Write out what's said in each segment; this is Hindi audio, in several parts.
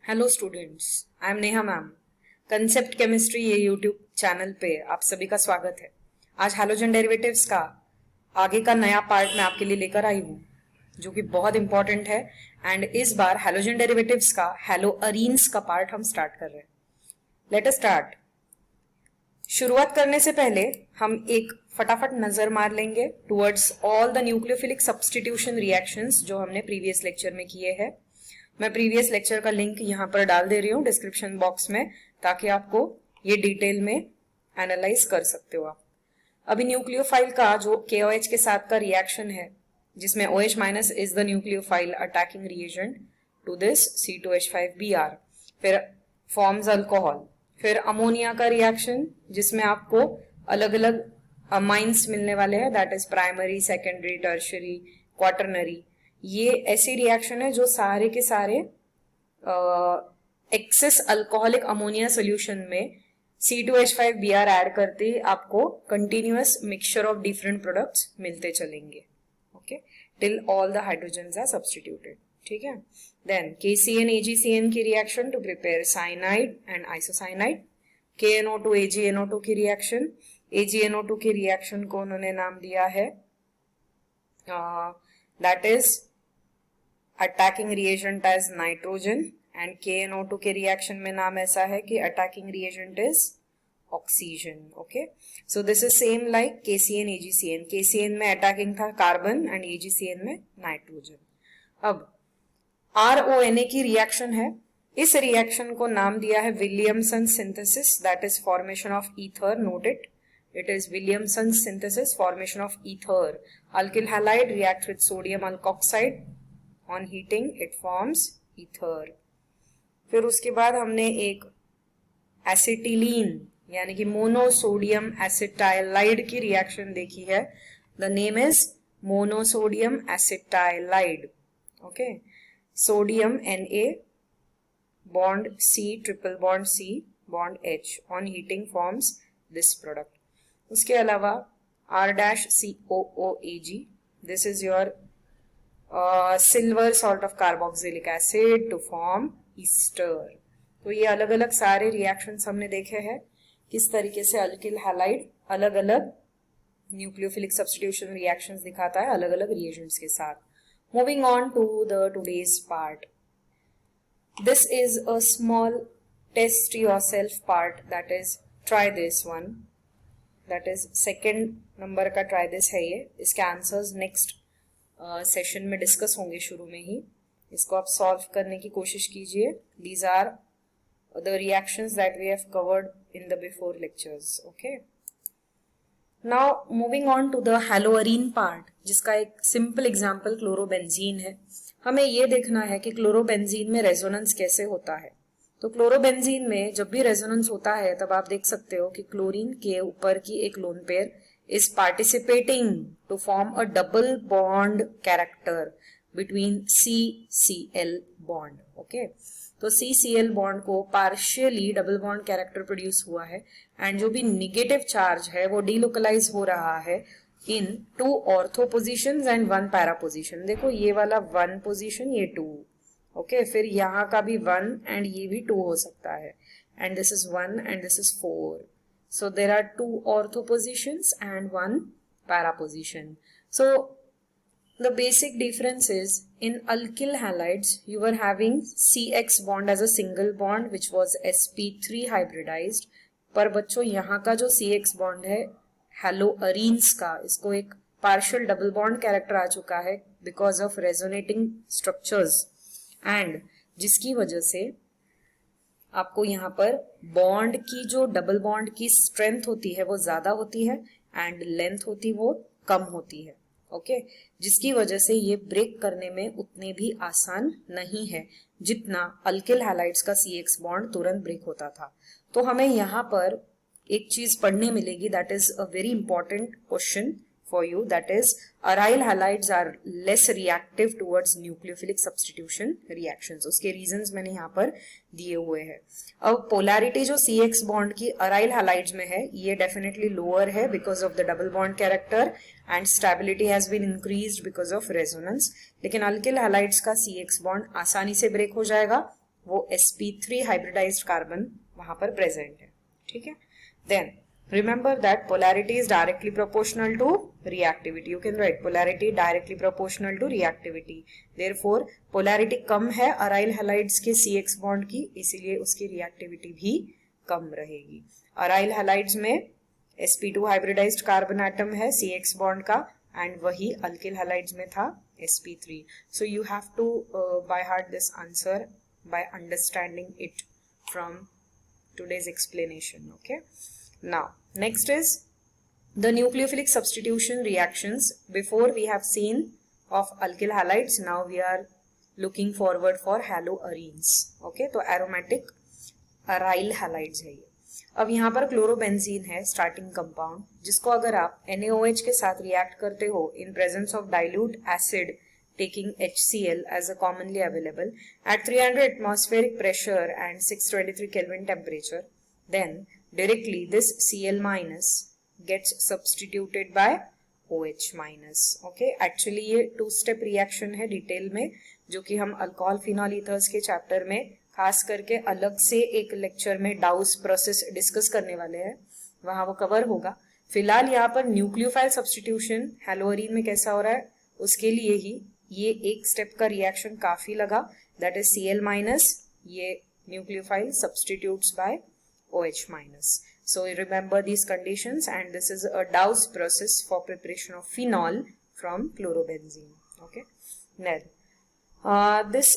Hello students, I am Neha ma'am. Concept chemistry ये यूट्यूब चैनल पे आप सभी का स्वागत है। आज हैलोजन डेरिवेटिव्स का आगे का नया पार्ट मैं आपके लिए लेकर आई हूँ जो कि बहुत इंपॉर्टेंट है। एंड इस बार हैलोजन डेरिवेटिव्स का हैलोअरीन्स का पार्ट हम स्टार्ट कर रहे हैं। Let us start. शुरुआत करने से पहले हम एक फटाफट नजर मार लेंगे towards all the nucleophilic substitution reactions जो हमने प्रीवियस लेक्चर में किए हैं। मैं प्रीवियस लेक्चर का लिंक यहाँ पर डाल दे रही हूँ डिस्क्रिप्शन बॉक्स में, ताकि आपको ये डिटेल में एनालाइज कर सकते हो आप। अभी न्यूक्लियोफाइल का जो KOH के साथ का रिएक्शन है, जिसमें OH minus is the nucleophile attacking reagent to this C2H5Br, फिर फॉर्म्स अल्कोहल, फिर अमोनिया का रिएक्शन जिसमें आपको अलग अलग अमाइंस मिलने वाले हैं, that is primary, secondary, tertiary, quaternary. ये ऐसी रिएक्शन है जो सारे के सारे एक्सेस अल्कोहलिक अमोनिया सोल्यूशन में C2H5Br ऐड करते ही आपको continuous mixture of different products मिलते चलेंगे, okay, till all the hydrogens are substituted. ठीक है। देन KCN AgCN की reaction to prepare cyanide and isocyanide, KNO2 AgNO2 की रिएक्शन, AgNO2 की रिएक्शन को उन्होंने नाम दिया है that is attacking reagent as nitrogen, and KNO2 के रिएक्शन में नाम ऐसा है कि attacking reagent is oxygen. Okay, so this is same like KCN AgCN। KCN में अटैकिंग था कार्बन एंड AgCN में नाइट्रोजन। अब RONA की रिएक्शन है, इस रिएक्शन को नाम दिया है Williamson synthesis, that is formation of ether. Note it, it is Williamson's synthesis, formation of ether. Alkyl halide reacts with sodium alkoxide, on heating it forms ether. फिर उसके बाद हमने एक एसिटिलीन यानी कि मोनोसोडियम एसिटाइलाइड की रिएक्शन देखी है। The name is monosodium acetylide. Okay, sodium Na bond C, triple bond C, bond H, on heating forms this product. उसके अलावा R-COOAg, this is your silver salt of carboxylic acid to form ester. तो ये अलग अलग सारे रिएक्शंस हमने देखे हैं, किस तरीके से अल्किल हैलाइड अलग अलग न्यूक्लियोफिलिक सब्स्टिट्यूशन रिएक्शंस दिखाता है अलग अलग रिएजेंट्स के साथ। Moving on to the today's part, this is a small test yourself part, that is try this one, that is second number का ट्राई दिस है ये। इसके आंसर्स नेक्स्ट सेशन में डिस्कस होंगे शुरू में ही। इसको आप सॉल्व करने की कोशिश कीजिए। These are the reactions that we have covered in the before lectures. Okay, now moving on to the haloarene part, जिसका एक सिंपल एग्जांपल क्लोरोबेंजीन है। हमें ये देखना है कि क्लोरोबेंजीन में रेजोनेंस कैसे होता है। तो क्लोरोबेंजीन में जब भी रेजोनेंस होता है तब आप देख सकते हो कि क्लोरीन के ऊपर की एक lone pair is participating to form a double bond character between CCl bond. Okay, तो CCl बॉन्ड को partially double bond character produce हुआ है, एंड जो भी निगेटिव चार्ज है वो डीलोकलाइज हो रहा है इन 2 ortho position and 1 para position. देखो ये वाला 1 पोजिशन, ये 2। ओके, फिर यहाँ का भी 1 एंड ये भी 2 हो सकता है, and this is 1 and this is 4. So there are 2 ortho positions and 1 para position. So the basic difference is in alkyl halides you were having CX bond as a single bond which was sp3 hybridized, पर बच्चों यहाँ का जो CX bond है हैलोअरीन्स का, इसको एक पार्शियल डबल बॉन्ड कैरेक्टर आ चुका है because of resonating structures, and जिसकी वजह से आपको यहाँ पर बॉन्ड की जो डबल बॉन्ड की स्ट्रेंथ होती है वो ज्यादा होती है एंड लेंथ होती वो कम होती है। ओके, जिसकी वजह से ये ब्रेक करने में उतने भी आसान नहीं है जितना अल्किल हैलाइड्स का CX बॉन्ड तुरंत ब्रेक होता था। तो हमें यहाँ पर एक चीज पढ़ने मिलेगी, that is a very important question for you, that is aryl halides are less reactive towards nucleophilic substitution reactions. उसके reasons मैंने यहाँ पर दिए हुए हैं। अब polarity जो CX bond की aryl halides में है ये definitely lower है because of the double bond character and stability has been increased because of resonance, लेकिन alkyl halides का CX bond आसानी से break हो जाएगा वो sp3 हाइब्रिडाइज्ड कार्बन वहां पर प्रेजेंट है, ठीक है। Then remember that polarity is directly proportional to reactivity. You can write polarity directly proportional to reactivity. Therefore polarity कम है aryl halides के CX bond की, इसीलिए उसकी reactivity भी कम रहेगी। aryl halides में sp2 हाइब्रिडाइज्ड कार्बन एटम है CX बॉन्ड का, एंड वही अल्किल हैलाइड्स में था sp3. So you have to by heart this answer by understanding it from today's explanation. Okay, now next is the nucleophilic substitution reactions. Before we have seen of alkyl halides, now we are looking forward for haloarenes. Okay, तो aromatic aryl halides है ये। अब यहाँ पर क्लोरोबेंजीन है स्टार्टिंग कंपाउंड, जिसको अगर आप NaOH के साथ रिएक्ट करते हो in presence of dilute acid taking HCl as a commonly available at 300 atmospheric pressure and 623 Kelvin temperature, then directly this Cl minus gets substituted by OH minus. Okay, actually ये टू स्टेप रिएक्शन है डिटेल में, जो कि हम अल्कोहल फिनॉल ईथर्स के चैप्टर में खास करके अलग से एक लेक्चर में डाउस प्रोसेस डिस्कस करने वाले हैं, वहां वो कवर होगा। फिलहाल यहाँ पर न्यूक्लियोफाइल सब्स्टिट्यूशन हेलोअरीन में कैसा हो रहा है उसके लिए ही ये एक स्टेप का रिएक्शन काफी लगा, दैट इज Cl माइनस, ये nucleophile substitutes by OH minus. So remember these conditions, and this is a Dawes process for preparation of phenol from chlorobenzene. Okay, then this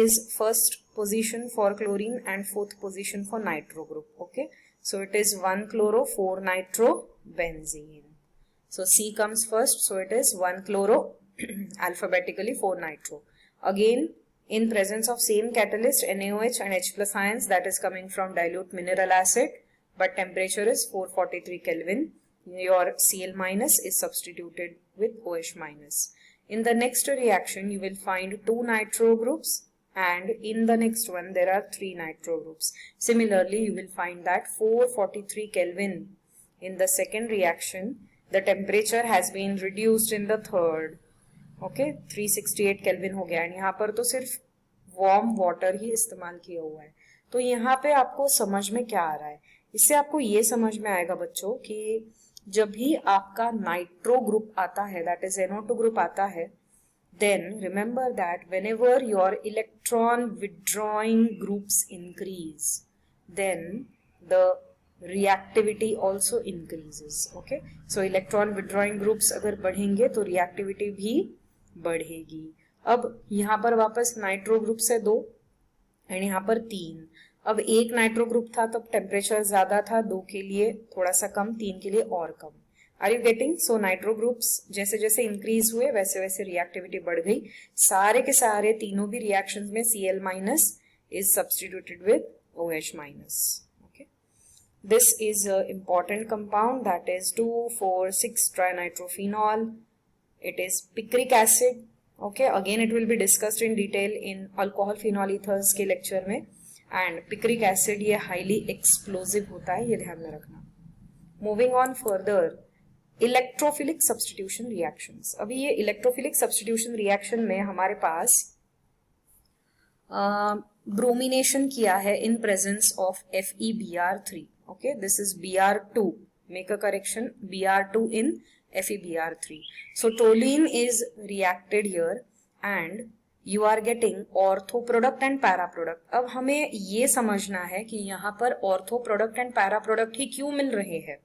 is first position for chlorine and fourth position for nitro group. Okay, so it is 1 chloro 4 nitro benzene. So C comes first, so it is 1 chloro alphabetically 4 nitro. Again, in presence of same catalyst NaOH and H plus ions, that is coming from dilute mineral acid, but temperature is 443 Kelvin. Your Cl minus is substituted with OH minus. In the next reaction, you will find 2 nitro groups, and in the next one there are 3 nitro groups. Similarly, you will find that 443 Kelvin in the second reaction, the temperature has been reduced in the third. Okay, 368 Kelvin हो गया, and यहाँ पर तो सिर्फ वार्म वाटर ही इस्तेमाल किया हुआ है। तो यहाँ पे आपको समझ में क्या आ रहा है, इससे आपको ये समझ में आएगा बच्चों कि जब भी आपका नाइट्रो ग्रुप आता है, दैट इज NO2 ग्रुप आता है, then remember that whenever your electron withdrawing groups increase, then the reactivity also increases. Okay, so electron withdrawing groups अगर बढ़ेंगे तो reactivity भी बढ़ेगी। अब यहाँ पर वापस नाइट्रो ग्रुप से 2 एंड यहाँ पर 3। अब एक नाइट्रो ग्रुप था तब टेम्परेचर ज्यादा था, 2 के लिए थोड़ा सा कम, 3 के लिए और कम। Are you getting? So nitro groups जैसे जैसे इंक्रीज हुए वैसे वैसे रिएक्टिविटी बढ़ गई। सारे के सारे तीनों भी रिएक्शंस में Cl minus is substituted with OH minus. Okay, this is a important compound, that is 2,4,6 trinitrophenol. It is picric acid. Okay, again it will be discussed in detail in alcohol phenol ethers के लेक्चर में। एंड पिक्रिक एसिड ये हाईली एक्सप्लोजिव होता है, ये ध्यान में रखना। Moving on further, electrophilic substitution reactions. अभी ये इलेक्ट्रोफिलिक सब्स्टिट्यूशन रिएक्शन में हमारे पास ब्रोमिनेशन किया है in presence of FeBr3. Okay, this is Br2. Make a correction, Br2 in FeBr3. So toluene is reacted here and you are getting ortho product and para product. अब हमें ये समझना है कि यहाँ पर ortho product and para product ही क्यों मिल रहे हैं।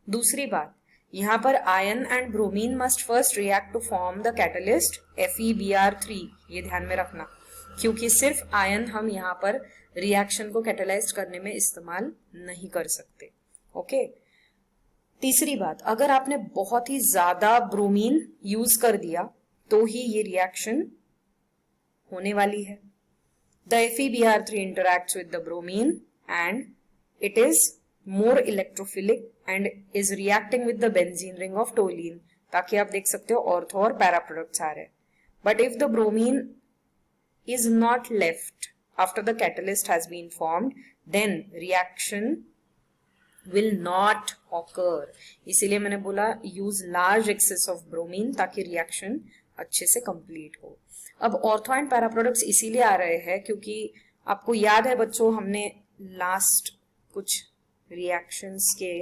दूसरी बात, यहाँ पर iron and bromine must first react to form the catalyst FeBr3. ये ध्यान में रखना, क्योंकि सिर्फ आयन हम यहाँ पर रिएक्शन को कैटेलाइज करने में इस्तेमाल नहीं कर सकते। ओके, तीसरी बात, अगर आपने बहुत ही ज्यादा ब्रोमीन यूज कर दिया तो ही ये रिएक्शन होने वाली है। The FeBr3 interacts with the bromine and it is more electrophilic and is reacting with the benzene ring of टोलीन, ताकि आप देख सकते हो ऑर्थो और पैरा प्रोडक्ट्स आ रहे हैं। But if the bromine is not left after the catalyst has been formed, then reaction will not occur. इसीलिए मैंने बोला use large excess of bromine ताकि रिएक्शन अच्छे से कंप्लीट हो। अब ऑर्थो एंड पैरा प्रोडक्ट्स इसीलिए आ रहे हैं क्योंकि आपको याद है बच्चों, हमने लास्ट कुछ रिएक्शंस के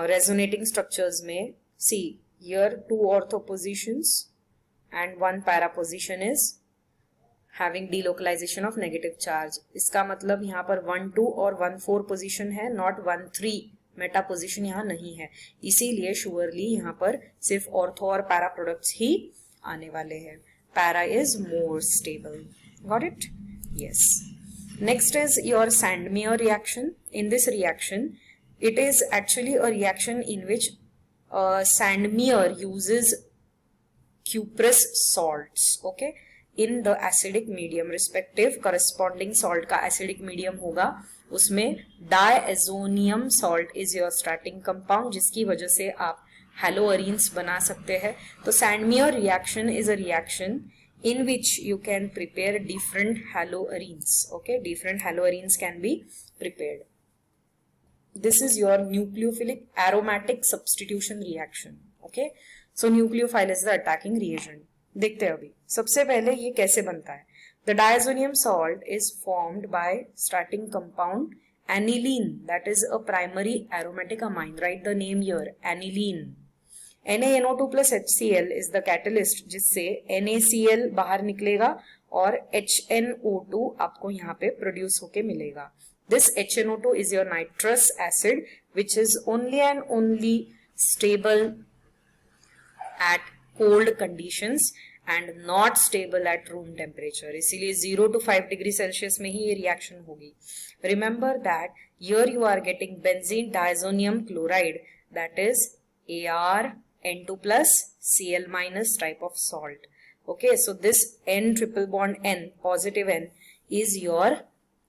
रेजोनेटिंग स्ट्रक्चर्स में see here 2 ortho positions and 1 para position is having delocalization of negative charge. इसका मतलब यहाँ पर 1-2 और 1-4 पोजिशन है, नॉट 1-3 मेटा पोजिशन यहाँ नहीं है, इसीलिए श्योरली यहाँ पर सिर्फ ऑर्थो और पैरा प्रोडक्ट्स ही आने वाले हैं. Para is more stable. Got it? Yes. Next is your Sandmeyer reaction. In this reaction it is actually a reaction in which Sandmeyer uses cuprous salts, okay, in the acidic medium. Respective corresponding salt का acidic medium होगा, उसमें diazonium salt is your starting compound, जिसकी वजह से आप haloarenes बना सकते हैं. तो Sandmeyer reaction is a reaction in which you can prepare different haloarenes, okay, different haloarenes can be prepared. This is your nucleophilic aromatic substitution reaction, okay. So nucleophile is the attacking reagent. देखते हैं अभी. सबसे पहले ये कैसे बनता है. The diazonium salt is formed by starting compound aniline, that is a primary aromatic amine. Write the name here, aniline. NaNO2 plus HCl is the catalyst, जिससे NaCl बाहर निकलेगा और HNO2 आपको यहाँ पे प्रोड्यूस होके मिलेगा. This HNO2 is your nitrous acid, which is only and only stable at cold conditions and not stable at room temperature. इसीलिए 0 to 5 degree Celsius में ही ये reaction होगी. Remember that here you are getting benzene diazonium chloride, that is ArN2 plus Cl minus type of salt. Okay, so this N triple bond N, positive N, is your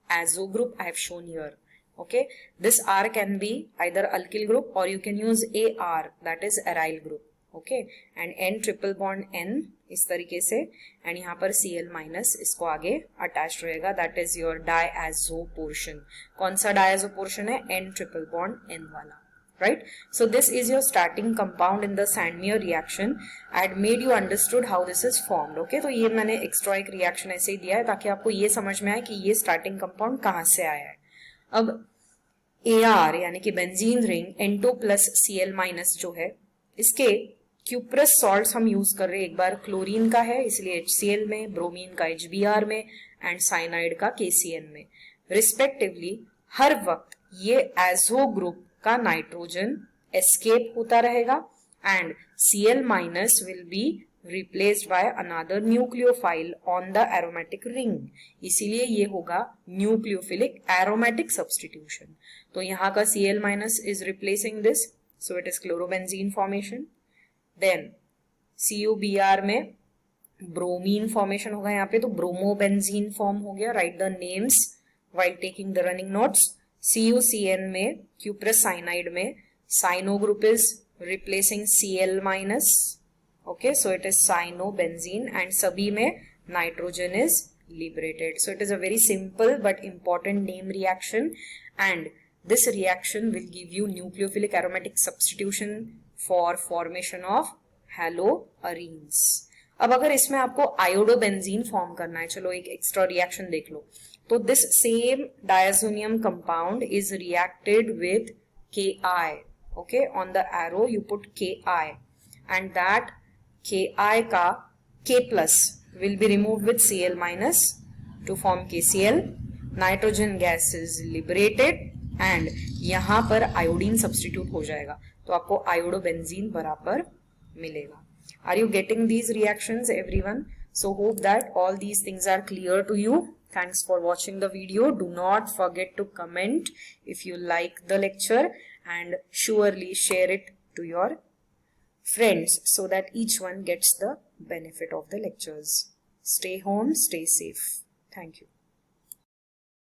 azo group I have shown here. Okay, this R can be either alkyl group or you can use AR, that is aryl group. Okay, and N triple bond N इस तरीके से, and यहाँ पर Cl minus इसको आगे attached रहेगा, that is your diazo portion. कौन सा diazo portion है? N triple bond N वाला. Right? So this is your starting compound in the Sandmeyer reaction. I had made you understood how this is formed. Okay? तो ये मैंने extra एक reaction ऐसे ही दिया है ताकि आपको ये समझ में आए कि ये starting compound कहाँ से आया है. अब AR यानी कि benzene ring N2 plus Cl minus जो है, इसके cuprous salts हम यूज कर रहे हैं. एक बार क्लोरीन का है इसलिए HCl में, ब्रोमीन का HBr में एंड साइनाइड का KCN में. रिस्पेक्टिवली हर वक्त ये एजो ग्रुप का नाइट्रोजन एस्केप होता रहेगा and Cl minus will be replaced by another nucleophile on the aromatic ring. इसीलिए ये होगा nucleophilic aromatic substitution. तो यहाँ का Cl minus is replacing this, so it is chlorobenzene formation. Then CuBr में bromine formation होगा यहाँ पे, तो bromobenzene form हो गया. Write the names while taking the running notes. CuCN में cuprous cyanide में cyano group is replacing Cl minus, okay, so it is cyanobenzene, and सभी में nitrogen is liberated. So it is a very simple but important name reaction, and this reaction will give you nucleophilic aromatic substitution for formation of haloarenes. अब अगर इसमें आपको आयोडोबेंजीन फॉर्म करना है, चलो एक एक्स्ट्रा रिएक्शन देख लो. तो this same diazonium compound is reacted with Ki. Okay, on the arrow you put Ki, and that Ki का K plus will be removed with Cl minus to form KCl. Nitrogen gas is liberated and यहाँ पर iodine substitute हो जाएगा, तो आपको iodobenzene बराबर मिलेगा. Are you getting these reactions, everyone? So hope that all these things are clear to you. Thanks for watching the video. Do not forget to comment if you like the lecture, and surely share it to your friends so that each one gets the benefit of the lectures. Stay home, stay safe. Thank you.